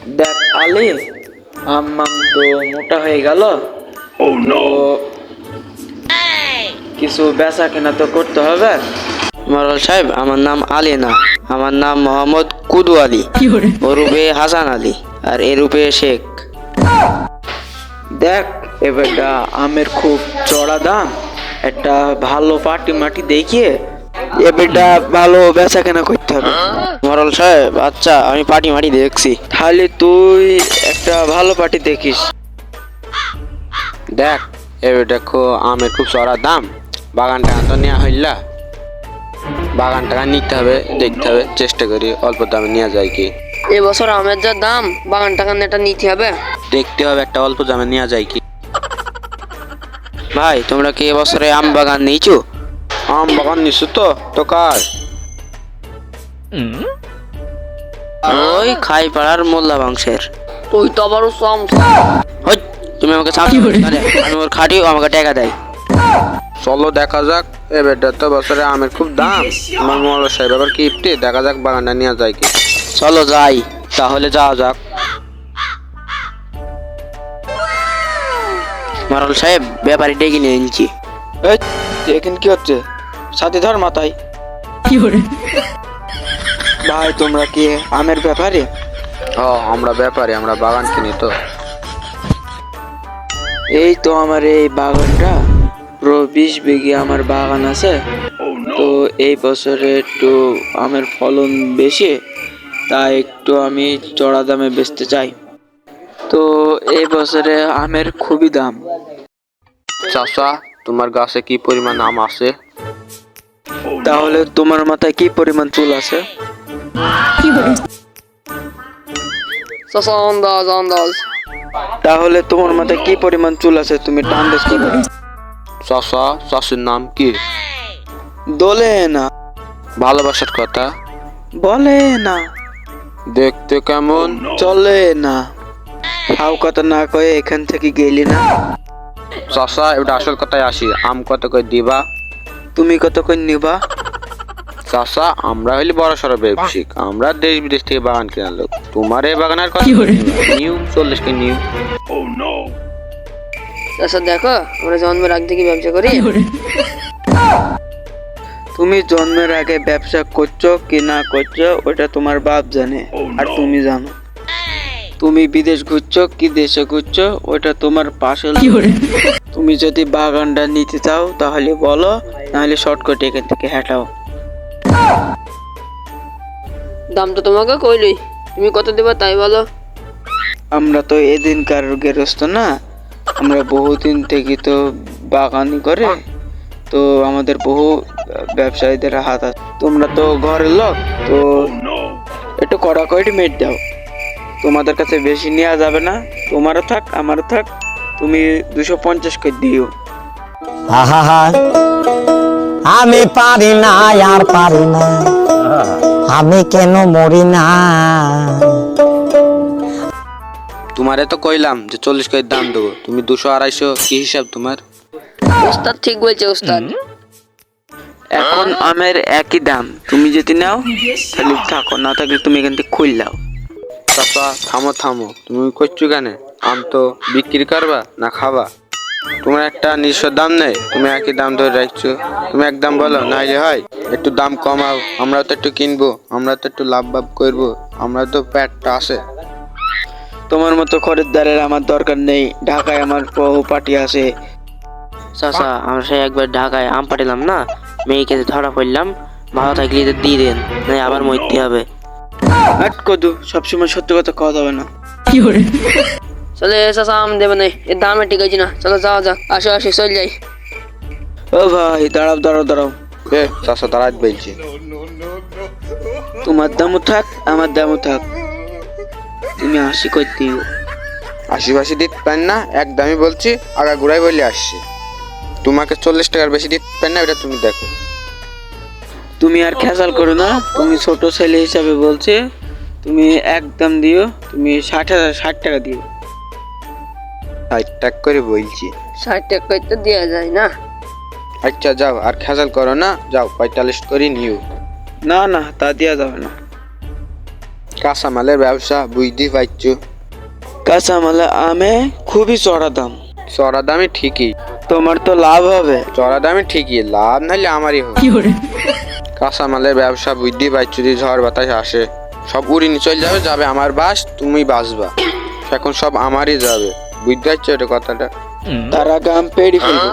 দেখ আলি, আম্মাম তো মোটা হয়ে গেল, তো কিছু বেচা কেনা তো করতে হবে। মরল সাহেব, আমার নাম আলী না, আমার নাম মোহাম্মদ কুদু আলী, ওরূপে হাসান আলী, আর এরূপে শেখ। দেখ এবারটা আমের খুব চড়া দাম, একটা ভালো পাটি মাটি দেখিয়ে এবারটা ভালো বেচা কেনা করতে হবে। মরল সাহেব, আচ্ছা আমি পাটি মাটি দেখছি। তাহলে তুই একটা ভালো পাটি দেখিস। দেখ এবার দেখো, আমের খুব চড়া দাম, বাগানটা তো নেওয়া হইলা, বাগানটা নিতে হবে, দেখতে হবে, চেষ্টা করি অল্প দামে নেওয়া যায় কি। এবছর আমের যা দাম, বাগান টাগান এটা নিতে হবে। দেখতে হবে একটা অল্প দামে নেওয়া যায় কি। ভাই তোমরা কি এবছরে আম বাগান নিয়েছো? আম বাগান নিছো তো কার? ওই খাই পাড়ার মোল্লা বংশের। তুই তো আবার হই, তুমি আমাকে আমি ওর খাটি, ও আমাকে টাকা দেয়। চলো দেখা যাক, এবারটা তো বছরে আমের খুব দাম, আমার মোল্লা সাহেব আবার কিপ্টে, দেখা যাক বাগানটা নেওয়া যায় কি। চলো যাই, তাহলে যাওয়া যাক। মরল সাহেব, ব্যাপারী ডেকে নিয়ে নিচ্ছি। এই এখন কি হচ্ছে? সাথে ধর মাথায়। ভাই তোমরা কি আমের ব্যাপারে? ও আমরা ব্যাপারী, আমরা বাগান কিনি তো। এই তো আমার এই বাগানটা পুরো 20 বিঘে আমার বাগান আছে, তো এই বছরে একটু আমের ফলন বেশি, তাই একটু আমি চড়া দামে বেচতে চাই। তো এই বছরে আমের খুবই দাম। চাচা, তোমার গাছে কি পরিমাণ আম আছে? তাহলে তোমার মাথায় কি পরিমাণ চুল আছে? আন্দাজ। তাহলে তোমার মাথায় কি পরিমাণ চুল আছে তুমি আন্দাজ করো। চাচা, চাষির নাম কি? দোলে না, ভালোবাসার কথা বলে না, দেখতে কেমন? চলে না, হাও কথা না কয়ে এখান থেকে গেলি না। চাচা, এটা আসল কথায় আসি, আম কত করে দিবা? তুমি কত করে নিবা? চাচা, আমরা হইলে বড় সড়ো ব্যবসায়িক, আমরা দেশ বিদেশ থেকে বাগান কেনার লোক, তোমার এই বাগানের কথা নিউ 40 কে নিউ। আচ্ছা দেখো, আমরা জন্মের আগ থেকে ব্যবসা করি। তুমি জন্মের আগে ব্যবসা করছো কি না করছো ওটা তোমার বাপ জানে, আর তুমি জানো। তুমি বিদেশ ঘুরছো কি দেশে ঘুরছো ওটা তোমার পাশে। তুমি যদি বাগানটা নিতে চাও তাহলে বলো, নাহলে শর্টকাট এখান থেকে হাঁটাও। দাম তো তোমাকে কইলই, তুমি কত দেবা তাই বলো। আমরা তো এদিনকার গেরস্ত না, আমরা বহুদিন থেকে তো বাগানি করে, তো আমাদের বহু ব্যবসায়ীদের হাত আছে। তোমরা তো ঘরের লোক, তো একটু কড়াকড়ি মেট দাও। তোমাদের কাছে বেশি নেওয়া যাবে না, তোমারও থাক আমারও থাক, তুমি 250 করে দিও। আহা, আমি পারি না আর পারি না, আমি কেন মরি না। তোমারে তো কইলাম যে 40 করে দাম দেবো, তুমি 200-250 কি হিসাব তোমার? ওস্তাদ ঠিক বলছে ওস্তাদ। এখন আমের একই দাম, তুমি যদি নাও তাহলে থাকো, না থাকলে তুমি এখান থেকে খুল দাও। চাচা থামো, তুমি করছো কেন? আম তো বিক্রি করবা না খাবা? তোমার একটা নিজস্ব দাম নেই, তুমি একই দাম ধরে রাখছো। তুমি একদম বলো, নাইলে হয় একটু দাম কমাও, আমরা তো একটু কিনবো, আমরা তো একটু লাভ করবো, আমরা তো পেটটা আছে। তোমার মতো খরিদ্দারের আমার দরকার নেই, ঢাকায় আমার বহু পার্টি আছে। চাচা, আমরা সেই একবার ঢাকায় আম পাঠিলাম না, মেয়েকে ধরা পড়লাম, ভালো থাকলে তো দিয়ে দেন, নাই আবার মরতে হবে। হাট কদু, সবসময় সত্যি কথা কওয়া যাবে না। চলে চাচা, আম দেবে না, এর দামে ঠিক আছে না। চলো যাওয়া যাক, আসো চল যাই। ও ভাই দাঁড়াও। চাচা দাঁড়াত বলছি। তোমার দামও থাক আমার দামও থাক, তুমি 80 করে দিও। 80 দিতে পারেন না, একদমই বলছি, আগা ঘুরাই বলে আসছি। তোমাকে 40 টাকার বেশি দিতে পারেন না, এটা তুমি দেখো। তুমি আর খেসাল করো না, তুমি ছোট ছেলে হিসাবে বলছে, তুমি একদম দিও, তুমি 60 টাকা দিও। 60 টাকা করে বলছি। 60 টাকা তো দেওয়া যায় না। আচ্ছা যাও, আর খেসাল করো না, যাও 45 করে নিও। না তা দেওয়া যাবে না। কাঁচামালের ব্যবসা বুঝতেই পারছো। কাঁচামালে আমে খুবই চড়া দাম, চড়া দামে ঠিকই, তোমার তো লাভ হবে। চড়া দামে ঠিকই, লাভ নাহলে আমারই হবে। কাঁচামালের ব্যবসা বুঝতেই পারছো, যদি ঝড় বাতাস আসে সব উড়ে নিয়ে চলে যাবে, যাবে আমার বাস, তুমি বাসবা, এখন সব আমারই যাবে, বুঝতে পারছো এটা কথাটা? তার আগে আম পেড়ি ফেলবো।